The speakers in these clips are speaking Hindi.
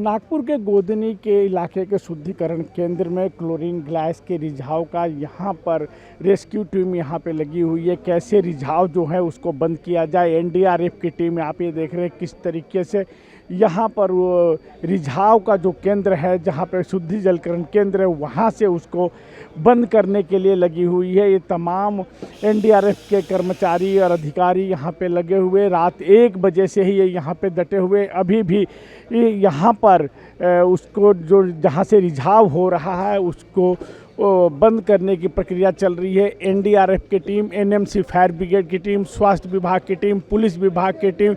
नागपुर के गोदनी के इलाके के शुद्धिकरण केंद्र में क्लोरीन गैस के रिझाव का यहाँ पर रेस्क्यू टीम यहाँ पे लगी हुई है। कैसे रिझाव जो है उसको बंद किया जाए, एनडीआरएफ की टीम आप ये देख रहे हैं किस तरीके से यहाँ पर वो रिझाव का जो केंद्र है, जहाँ पर शुद्धि जलकरण केंद्र है, वहाँ से उसको बंद करने के लिए लगी हुई है। ये तमाम एनडीआरएफ के कर्मचारी और अधिकारी यहाँ पे लगे हुए, रात 1 बजे से ही ये यहाँ पे डटे हुए। अभी भी यहाँ पर उसको जो जहाँ से रिझाव हो रहा है उसको बंद करने की प्रक्रिया चल रही है। एनडीआरएफ की टीम, एनएमसी फायर ब्रिगेड की टीम, स्वास्थ्य विभाग की टीम, पुलिस विभाग की टीम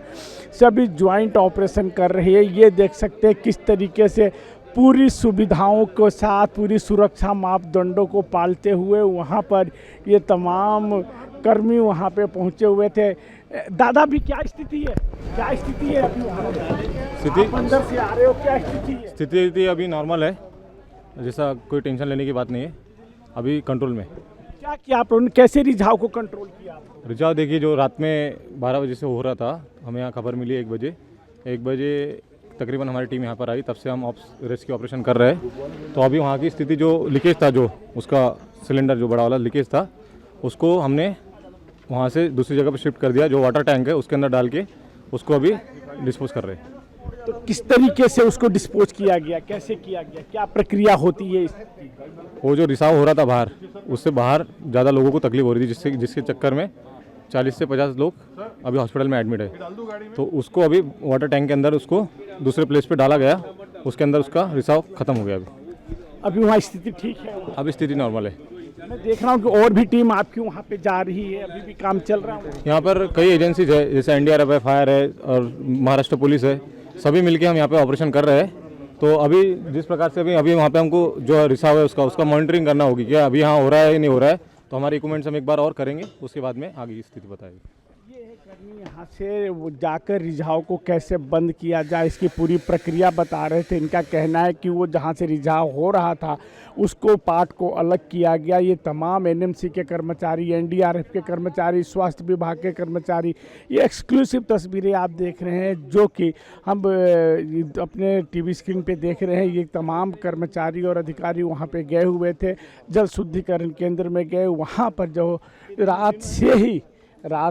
सभी ज्वाइंट ऑपरेशन कर रही है। ये देख सकते हैं किस तरीके से पूरी सुविधाओं के साथ, पूरी सुरक्षा मापदंडों को पालते हुए वहाँ पर ये तमाम कर्मी वहाँ पे पहुँचे हुए थे। दादा भी क्या स्थिति है, क्या स्थिति है अभी वहाँ स्थिति? आप अंदर से आ रहे हो, क्या स्थिति है? स्थिति अभी नॉर्मल है, जैसा कोई टेंशन लेने की बात नहीं है, अभी कंट्रोल में। क्या किया आप लोगों ने, कैसे रिझाव को कंट्रोल किया? रिझाव देखिए, जो रात में 12 बजे से हो रहा था, हमें यहाँ खबर मिली 1 बजे तकरीबन हमारी टीम यहाँ पर आई, तब से हम रेस्क्यू ऑपरेशन कर रहे हैं। तो अभी वहाँ की स्थिति, जो लीकेज था, जो उसका सिलेंडर जो बड़ा वाला लीकेज था, उसको हमने वहाँ से दूसरी जगह पर शिफ्ट कर दिया। जो वाटर टैंक है उसके अंदर डाल के उसको अभी डिस्पोज कर रहे हैं। तो किस तरीके से उसको डिस्पोज किया गया, कैसे किया गया, क्या प्रक्रिया होती है इसकी? वो जो रिसाव हो रहा था बाहर, उससे बाहर ज़्यादा लोगों को तकलीफ हो रही थी, जिसके चक्कर में 40 से 50 लोग अभी हॉस्पिटल में एडमिट है। तो उसको अभी वाटर टैंक के अंदर उसको दूसरे प्लेस पे डाला गया, उसके अंदर उसका रिसाव खत्म हो गया। अभी वहाँ स्थिति ठीक है? अभी स्थिति नॉर्मल है। मैं देख रहा हूँ कि और भी टीम आपकी वहाँ पे जा रही है, अभी भी काम चल रहा है। यहाँ पर कई एजेंसीज है, जैसे एनडीआरएफ है, फायर है और महाराष्ट्र पुलिस है, सभी मिलके हम यहाँ पे ऑपरेशन कर रहे हैं। तो अभी जिस प्रकार से अभी वहाँ पे हमको जो रिसाव है उसका मॉनिटरिंग करना होगी, क्या अभी यहाँ हो रहा है या नहीं हो रहा है। तो हमारे इक्विपमेंट्स हम एक बार और करेंगे, उसके बाद में आगे की स्थिति बताएगी। यहाँ से वो जाकर रिझाव को कैसे बंद किया जाए इसकी पूरी प्रक्रिया बता रहे थे। इनका कहना है कि वो जहाँ से रिझाव हो रहा था उसको पार्ट को अलग किया गया। ये तमाम एनएमसी के कर्मचारी, एनडीआरएफ के कर्मचारी, स्वास्थ्य विभाग के कर्मचारी, ये एक्सक्लूसिव तस्वीरें आप देख रहे हैं जो कि हम अपने टीवी स्क्रीन पे देख रहे हैं। ये तमाम कर्मचारी और अधिकारी वहाँ पे गए हुए थे, जल शुद्धिकरण केंद्र में गए। वहाँ पर जो रात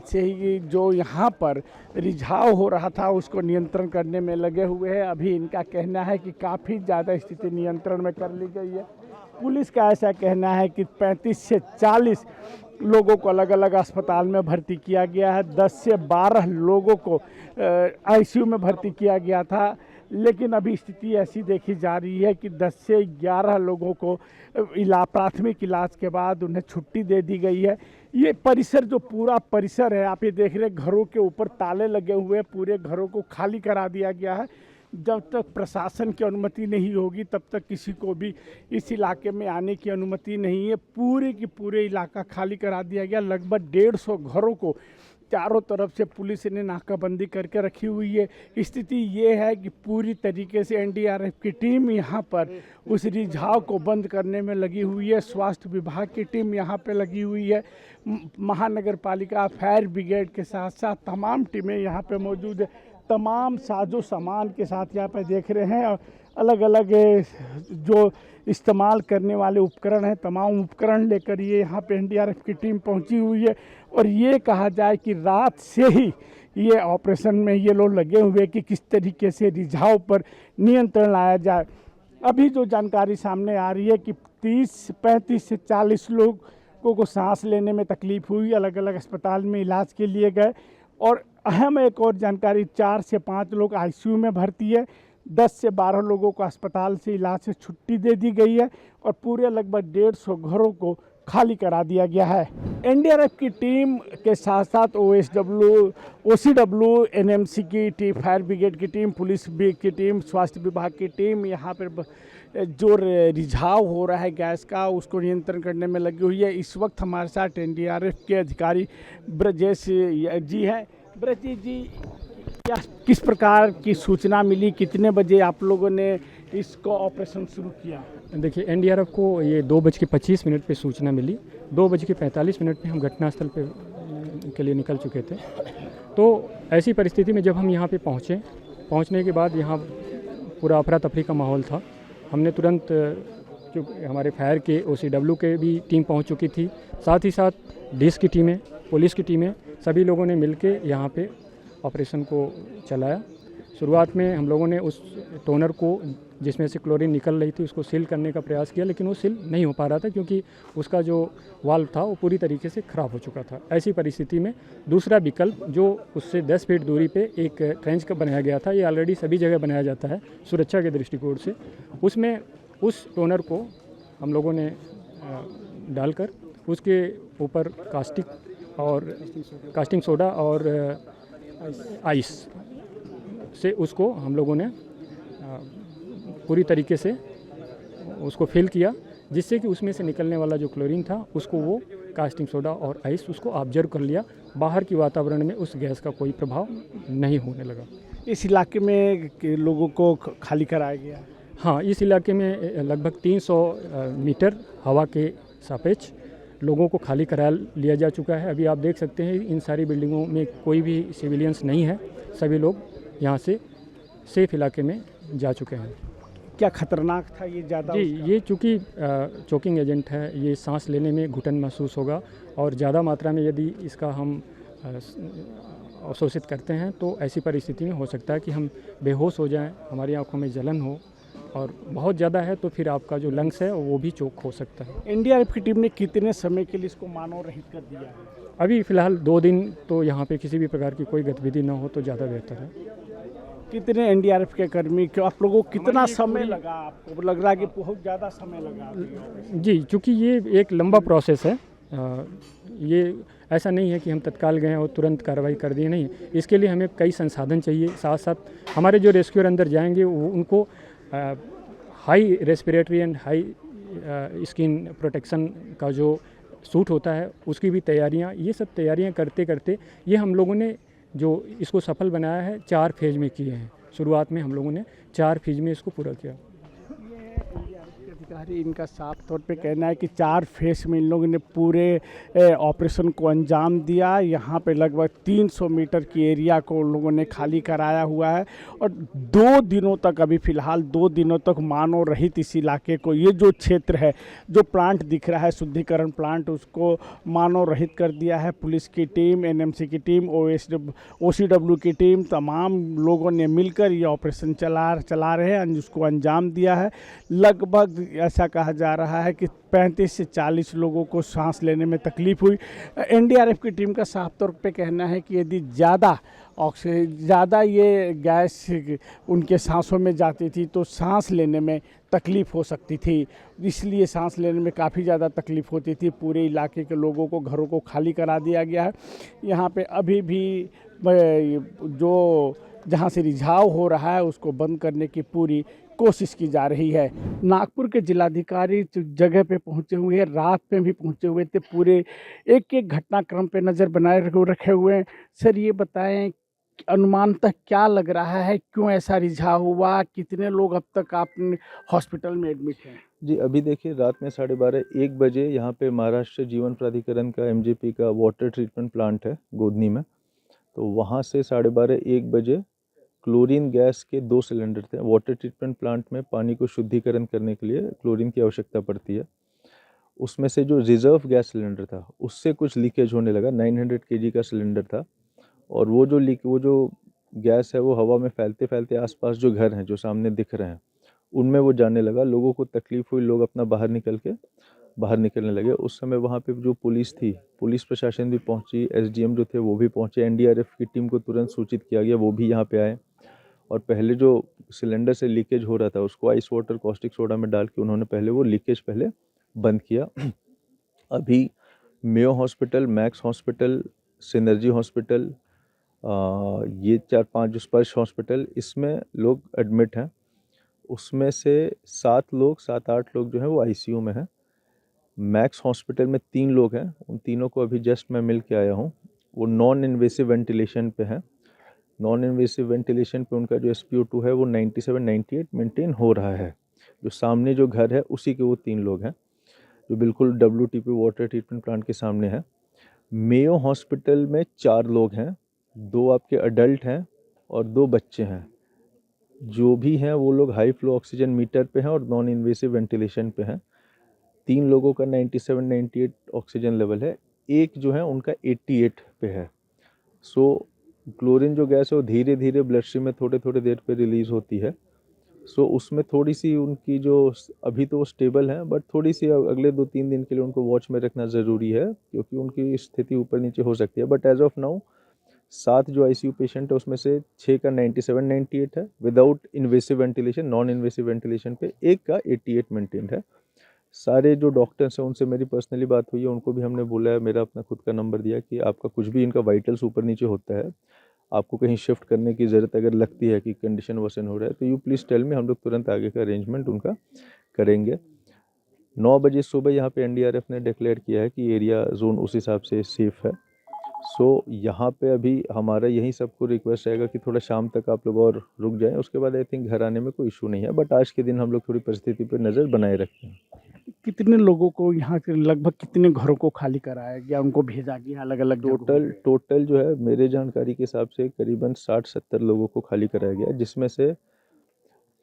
से ही जो यहाँ पर रिझाव हो रहा था उसको नियंत्रण करने में लगे हुए हैं। अभी इनका कहना है कि काफ़ी ज़्यादा स्थिति नियंत्रण में कर ली गई है। पुलिस का ऐसा कहना है कि 35 से 40 लोगों को अलग अलग अस्पताल में भर्ती किया गया है। 10 से 12 लोगों को आईसीयू में भर्ती किया गया था, लेकिन अभी स्थिति ऐसी देखी जा रही है कि 10 से 11 लोगों को प्राथमिक इलाज के बाद उन्हें छुट्टी दे दी गई है। ये परिसर, जो पूरा परिसर है, आप ये देख रहे हैं, घरों के ऊपर ताले लगे हुए हैं, पूरे घरों को खाली करा दिया गया है। जब तक प्रशासन की अनुमति नहीं होगी तब तक किसी को भी इस इलाके में आने की अनुमति नहीं है। पूरे की पूरे इलाका खाली करा दिया गया। लगभग 150 घरों को चारों तरफ से पुलिस ने नाकाबंदी करके रखी हुई है। स्थिति ये है कि पूरी तरीके से एनडीआरएफ की टीम यहाँ पर उस रिझाव को बंद करने में लगी हुई है। स्वास्थ्य विभाग की टीम यहाँ पे लगी हुई है। महानगर पालिका, फायर ब्रिगेड के साथ साथ तमाम टीमें यहाँ पे मौजूद है। तमाम साजो सामान के साथ यहाँ पे देख रहे हैं, अलग अलग जो इस्तेमाल करने वाले उपकरण हैं, तमाम उपकरण लेकर ये यहाँ पे एनडीआरएफ की टीम पहुँची हुई है। और ये कहा जाए कि रात से ही ये ऑपरेशन में ये लोग लगे हुए कि किस तरीके से रिझाव पर नियंत्रण लाया जाए। अभी जो जानकारी सामने आ रही है कि 35 से 40 लोगों को सांस लेने में तकलीफ हुई, अलग अलग अस्पताल में इलाज के लिए गए। और अहम एक और जानकारी, 4 से 5 लोग आईसीयू में भर्ती है, 10 से 12 लोगों को अस्पताल से इलाज से छुट्टी दे दी गई है और पूरे लगभग 150 घरों को खाली करा दिया गया है। एनडीआरएफ की टीम के साथ साथ ओसीडब्ल्यू, एनएमसी की टीम, फायर ब्रिगेड की टीम, पुलिस की टीम, स्वास्थ्य विभाग की टीम यहाँ पर जो रिझाव हो रहा है गैस का उसको नियंत्रण करने में लगी हुई है। इस वक्त हमारे साथ एनडीआरएफ के अधिकारी ब्रजेश जी हैं। ब्रजेश जी, क्या किस प्रकार की सूचना मिली, कितने बजे आप लोगों ने इसको ऑपरेशन शुरू किया? देखिए, एनडीआरएफ को ये 2:25 पे सूचना मिली। 2:45 पे हम घटनास्थल पे के लिए निकल चुके थे। तो ऐसी परिस्थिति में जब हम यहाँ पे पहुँचने के बाद यहाँ पूरा अफरा तफरी का माहौल था। हमने तुरंत जो हमारे फायर के OCW के भी टीम पहुंच चुकी थी, साथ ही साथ DIS की टीमें, पुलिस की टीमें, सभी लोगों ने मिलके यहाँ पे ऑपरेशन को चलाया। शुरुआत में हम लोगों ने उस टोनर को जिसमें से क्लोरीन निकल रही थी उसको सील करने का प्रयास किया, लेकिन वो सील नहीं हो पा रहा था क्योंकि उसका जो वाल्व था वो पूरी तरीके से ख़राब हो चुका था। ऐसी परिस्थिति में दूसरा विकल्प जो उससे 10 फीट दूरी पे एक ट्रेंच का बनाया गया था, ये ऑलरेडी सभी जगह बनाया जाता है सुरक्षा के दृष्टिकोण से, उसमें उस टोनर को हम लोगों ने डालकर उसके ऊपर कास्टिंग सोडा और आइस से उसको हम लोगों ने पूरी तरीके से उसको फिल किया, जिससे कि उसमें से निकलने वाला जो क्लोरीन था उसको वो कास्टिंग सोडा और आइस उसको ऑब्जर्व कर लिया। बाहर की वातावरण में उस गैस का कोई प्रभाव नहीं होने लगा। इस इलाके में लोगों को खाली कराया गया? हाँ, इस इलाके में लगभग 300 मीटर हवा के सापेक्ष लोगों को खाली करा लिया जा चुका है। अभी आप देख सकते हैं इन सारी बिल्डिंगों में कोई भी सिविलियंस नहीं है, सभी लोग यहाँ से सेफ इलाके में जा चुके हैं। क्या खतरनाक था ये ज़्यादा? जी, ये चूँकि चोकिंग एजेंट है, ये सांस लेने में घुटन महसूस होगा और ज़्यादा मात्रा में यदि इसका हम अवशोषित करते हैं तो ऐसी परिस्थिति में हो सकता है कि हम बेहोश हो जाएं, हमारी आंखों में जलन हो, और बहुत ज़्यादा है तो फिर आपका जो लंग्स है वो भी चोक हो सकता है। एनडीआरएफ की टीम ने कितने समय के लिए इसको मानव रहित कर दिया है? अभी फ़िलहाल 2 दिन तो यहाँ पे किसी भी प्रकार की कोई गतिविधि ना हो तो ज़्यादा बेहतर है। कितने एनडीआरएफ के कर्मी क्यों आप लोगों को कितना समय लगा? आपको लग रहा है कि बहुत ज़्यादा समय लगा? जी, चूँकि ये एक लंबा प्रोसेस है, ये ऐसा नहीं है कि हम तत्काल गए और तुरंत कार्रवाई कर दी, नहीं। इसके लिए हमें कई संसाधन चाहिए। साथ साथ हमारे जो रेस्क्यूअर अंदर जाएंगे उनको high respiratory and high skin protection का जो सूट होता है उसकी भी तैयारियां, ये सब तैयारियां करते करते ये हम लोगों ने जो इसको सफल बनाया है 4 फेज़ में किए हैं। शुरुआत में हम लोगों ने 4 फेज़ में इसको पूरा किया। अधिकारी इनका साफ तौर पे कहना है कि 4 फेस में इन लोगों ने पूरे ऑपरेशन को अंजाम दिया। यहाँ पे लगभग 300 मीटर की एरिया को उन लोगों ने खाली कराया हुआ है और 2 दिनों तक, अभी फ़िलहाल 2 दिनों तक मानव रहित इस इलाके को, ये जो क्षेत्र है, जो प्लांट दिख रहा है शुद्धिकरण प्लांट, उसको मानव रहित कर दिया है। पुलिस की टीम, एनएमसी की टीम, OCW की टीम, तमाम लोगों ने मिलकर ये ऑपरेशन चला रहे हैं, उसको अंजाम दिया है। लगभग ऐसा कहा जा रहा है कि 35 से 40 लोगों को सांस लेने में तकलीफ हुई। एनडीआरएफ की टीम का साफ तौर पे कहना है कि यदि ज़्यादा ये गैस उनके सांसों में जाती थी तो सांस लेने में तकलीफ़ हो सकती थी, इसलिए सांस लेने में काफ़ी ज़्यादा तकलीफ़ होती थी। पूरे इलाके के लोगों को घरों को खाली करा दिया गया है। यहाँ पे अभी भी जो जहाँ से रिझाव हो रहा है उसको बंद करने की पूरी कोशिश की जा रही है। नागपुर के जिलाधिकारी जगह पे पहुंचे हुए हैं, रात में भी पहुंचे हुए थे, पूरे एक एक घटनाक्रम पे नज़र बनाए रखे हुए हैं। सर, ये बताएं अनुमानतः क्या लग रहा है, क्यों ऐसा रिझाव हुआ, कितने लोग अब तक आपने हॉस्पिटल में एडमिट हैं? जी, अभी देखिए रात में 12:30-1 बजे यहाँ पे महाराष्ट्र जीवन प्राधिकरण का MJP का वाटर ट्रीटमेंट प्लांट है गोदनी में, तो वहाँ से 12:30-1 बजे क्लोरीन गैस के 2 सिलेंडर थे। वाटर ट्रीटमेंट प्लांट में पानी को शुद्धिकरण करने के लिए क्लोरीन की आवश्यकता पड़ती है। उसमें से जो रिजर्व गैस सिलेंडर था उससे कुछ लीकेज होने लगा। 900 kg का सिलेंडर था और वो जो गैस है वो हवा में फैलते फैलते आसपास जो घर हैं जो सामने दिख रहे हैं उनमें वो जाने लगा। लोगों को तकलीफ हुई, लोग अपना बाहर निकलने लगे। उस समय वहाँ पे जो पुलिस थी, पुलिस प्रशासन भी पहुँची, SDM जो थे वो भी पहुँचे, NDRF की टीम को तुरंत सूचित किया गया, वो भी यहाँ पे आए और पहले जो सिलेंडर से लीकेज हो रहा था उसको आइस वाटर कॉस्टिक सोडा में डाल के उन्होंने पहले वो लीकेज बंद किया। अभी Mayo hospital, max hospital, synergy hospital, ये 4-5 जो स्पर्श हॉस्पिटल, इसमें लोग एडमिट हैं। उसमें से 7-8 लोग जो हैं वो ICU में हैं। मैक्स हॉस्पिटल में 3 लोग हैं, उन तीनों को अभी जस्ट मैं मिल के आया हूँ। वो नॉन इन्वेसिव वेंटिलेशन पे हैं। नॉन इन्वेसिव वेंटिलेशन पे उनका जो SpO2 है वो 97-98 मेंटेन हो रहा है। जो सामने जो घर है उसी के वो 3 लोग हैं जो बिल्कुल WTP वाटर ट्रीटमेंट प्लांट के सामने है। मेयो हॉस्पिटल में 4 लोग हैं, 2 आपके अडल्ट हैं और 2 बच्चे हैं। जो भी हैं वो लोग हाई फ्लो ऑक्सीजन मीटर पे हैं और नॉन इन्वेसिव वेंटिलेशन पे हैं। 3 लोगों का 97-98 ऑक्सीजन लेवल है, एक जो है उनका 88 पे है। सो क्लोरीन जो गैस है वो धीरे धीरे ब्लड स्ट्रीम में थोड़े थोड़े देर पे रिलीज़ होती है। सो उसमें थोड़ी सी उनकी जो अभी तो वो स्टेबल हैं, बट थोड़ी सी अगले 2-3 दिन के लिए उनको वॉच में रखना ज़रूरी है, क्योंकि उनकी स्थिति ऊपर नीचे हो सकती है। बट एज ऑफ नाउ 7 जो आईसीयू पेशेंट है उसमें से 6 का 97-98 है without invasive ventilation, non invasive ventilation पे, एक का 88 मेंटेन्ड है। सारे जो डॉक्टर्स हैं उनसे मेरी पर्सनली बात हुई है, उनको भी हमने बोला है, मेरा अपना खुद का नंबर दिया कि आपका कुछ भी इनका वाइटल्स ऊपर नीचे होता है, आपको कहीं शिफ्ट करने की ज़रूरत अगर लगती है कि कंडीशन वर्सन हो रहा है, तो यू प्लीज़ टेल मी, हम लोग तुरंत आगे का अरेंजमेंट उनका करेंगे। 9 बजे सुबह यहाँ पे एनडीआरएफ ने डिक्लेयर किया है कि एरिया जोन उस हिसाब से सेफ़ है। सो यहाँ पे अभी हमारा यही सबको रिक्वेस्ट रहेगा कि थोड़ा शाम तक आप लोग और रुक जाएं, उसके बाद आई थिंक घर आने में कोई इशू नहीं है। बट आज के दिन हम लोग थोड़ी परिस्थिति पर नज़र बनाए रखते हैं। कितने लोगों को यहाँ के लगभग कितने घरों को खाली कराया गया, उनको भेजा गया अलग अलग टोटल जो है मेरे जानकारी के हिसाब से करीबन 60-70 लोगों को खाली कराया गया, जिसमें से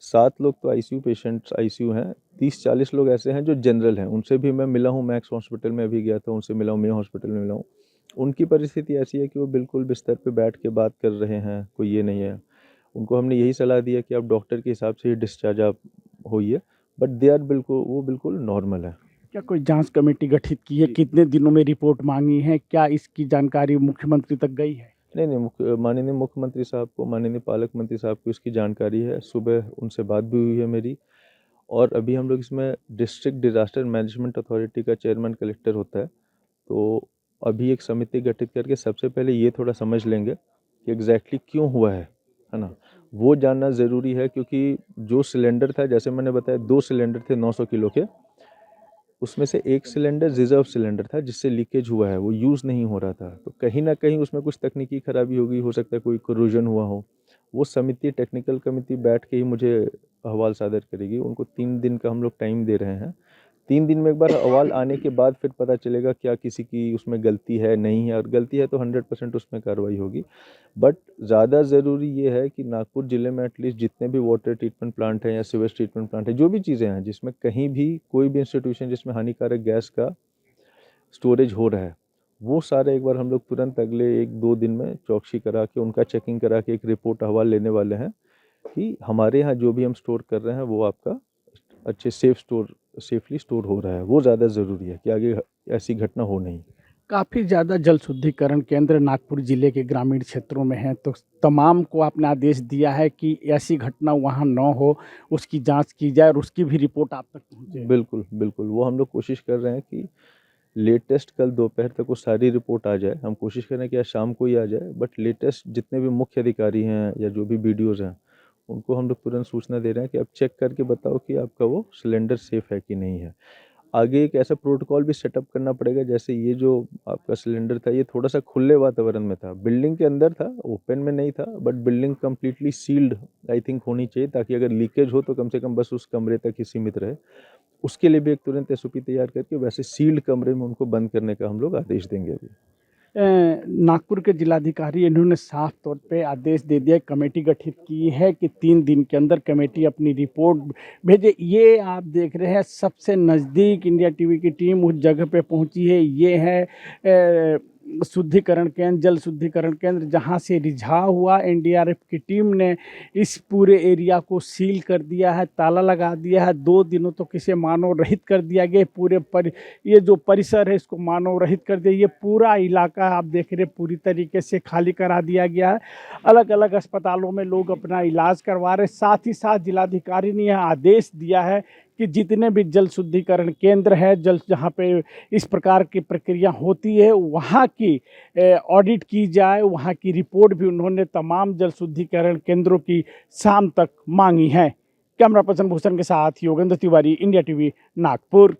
7 लोग तो आईसीयू पेशेंट्स आईसीयू हैं, 30-40 लोग ऐसे हैं जो जनरल हैं। उनसे भी मैं मिला हूँ, मैक्स हॉस्पिटल में अभी गया था, उनसे मिला हूँ, मेयो हॉस्पिटल में मिला हूँ। उनकी परिस्थिति ऐसी है कि वो बिल्कुल बिस्तर पे बैठ के बात कर रहे हैं, कोई ये नहीं है। उनको हमने यही सलाह दिया कि आप डॉक्टर के हिसाब से ही डिस्चार्ज आप होइए, बट दे आर बिल्कुल नॉर्मल है। क्या कोई जांच कमेटी गठित की है, कितने दिनों में रिपोर्ट मांगी है, क्या इसकी जानकारी मुख्यमंत्री तक गई है? नहीं, माननीय मुख्यमंत्री साहब को, माननीय पालक मंत्री साहब को इसकी जानकारी है, सुबह उनसे बात भी हुई है मेरी। और अभी हम लोग इसमें डिस्ट्रिक्ट डिज़ास्टर मैनेजमेंट अथॉरिटी का चेयरमैन कलेक्टर होता है, तो अभी एक समिति गठित करके सबसे पहले ये थोड़ा समझ लेंगे कि एग्जैक्टली क्यों हुआ है ना, वो जानना ज़रूरी है। क्योंकि जो सिलेंडर था, जैसे मैंने बताया, 2 सिलेंडर थे 900 किलो के, उसमें से एक सिलेंडर रिजर्व सिलेंडर था जिससे लीकेज हुआ है, वो यूज़ नहीं हो रहा था। तो कहीं ना कहीं उसमें कुछ तकनीकी खराबी होगी, हो सकता है कोई कोरोजन हुआ हो। वो समिति, टेक्निकल कमेटी बैठ के ही मुझे अहवाल सादर करेगी। उनको 3 दिन का हम लोग टाइम दे रहे हैं। 3 दिन में एक बार अहवाल आने के बाद फिर पता चलेगा क्या किसी की उसमें गलती है, नहीं है। और गलती है तो 100% उसमें कार्रवाई होगी। बट ज़्यादा ज़रूरी ये है कि नागपुर ज़िले में एटलीस्ट जितने भी वाटर ट्रीटमेंट प्लांट हैं या सीवेज ट्रीटमेंट प्लांट है, जो भी चीज़ें हैं जिसमें कहीं भी कोई भी इंस्टीट्यूशन जिसमें हानिकारक गैस का स्टोरेज हो रहा है, वो सारे एक बार हम लोग तुरंत अगले 1-2 दिन में चौकसी करा के, उनका चेकिंग करा के एक रिपोर्ट अहवाल लेने वाले हैं कि हमारे यहाँ जो भी हम स्टोर कर रहे हैं वो आपका अच्छे सेफली स्टोर हो रहा है। वो ज़्यादा ज़रूरी है कि आगे ऐसी घटना हो नहीं। काफ़ी ज़्यादा जल शुद्धिकरण केंद्र नागपुर जिले के ग्रामीण क्षेत्रों में हैं, तो तमाम को आपने आदेश दिया है कि ऐसी घटना वहाँ न हो, उसकी जांच की जाए और उसकी भी रिपोर्ट आप तक पहुँचे। बिल्कुल वो हम लोग कोशिश कर रहे हैं कि लेटेस्ट कल दोपहर तक वो सारी रिपोर्ट आ जाए। हम कोशिश कर रहे हैं कि आज शाम को ही आ जाए, बट लेटेस्ट जितने भी मुख्य अधिकारी हैं या जो भी बीडीओज़ हैं, उनको हम लोग तुरंत सूचना दे रहे हैं कि आप चेक करके बताओ कि आपका वो सिलेंडर सेफ़ है कि नहीं है। आगे एक ऐसा प्रोटोकॉल भी सेटअप करना पड़ेगा, जैसे ये जो आपका सिलेंडर था, ये थोड़ा सा खुले वातावरण में था, बिल्डिंग के अंदर था, ओपन में नहीं था, but building completely sealed I think होनी चाहिए, ताकि अगर लीकेज हो तो कम से कम बस उस कमरे तक ही सीमित रहे। उसके लिए भी एक तुरंत एसओपी तैयार करके वैसे सील्ड कमरे में उनको बंद करने का हम लोग आदेश देंगे अभी। नागपुर के जिलाधिकारी इन्होंने साफ तौर पे आदेश दे दिया, कमेटी गठित की है कि 3 दिन के अंदर कमेटी अपनी रिपोर्ट भेजे। ये आप देख रहे हैं सबसे नज़दीक इंडिया टीवी की टीम उस जगह पे पहुंची है। ये है शुद्धिकरण केंद्र, जल शुद्धिकरण केंद्र, जहां से रिझाव हुआ। एनडीआरएफ की टीम ने इस पूरे एरिया को सील कर दिया है, ताला लगा दिया है। 2 दिनों तक इसे मानव रहित कर दिया गया। ये जो परिसर है इसको मानव रहित कर दिया। ये पूरा इलाका आप देख रहे पूरी तरीके से खाली करा दिया गया है। अलग अलग अस्पतालों में लोग अपना इलाज करवा रहे। साथ ही साथ जिलाधिकारी ने यह आदेश दिया है कि जितने भी जल शुद्धिकरण केंद्र है, जहाँ पे इस प्रकार की प्रक्रिया होती है, वहाँ की ऑडिट की जाए। वहाँ की रिपोर्ट भी उन्होंने तमाम जल शुद्धिकरण केंद्रों की शाम तक मांगी है। कैमरा पर्सन भूषण के साथ योगेंद्र तिवारी, इंडिया टीवी, नागपुर।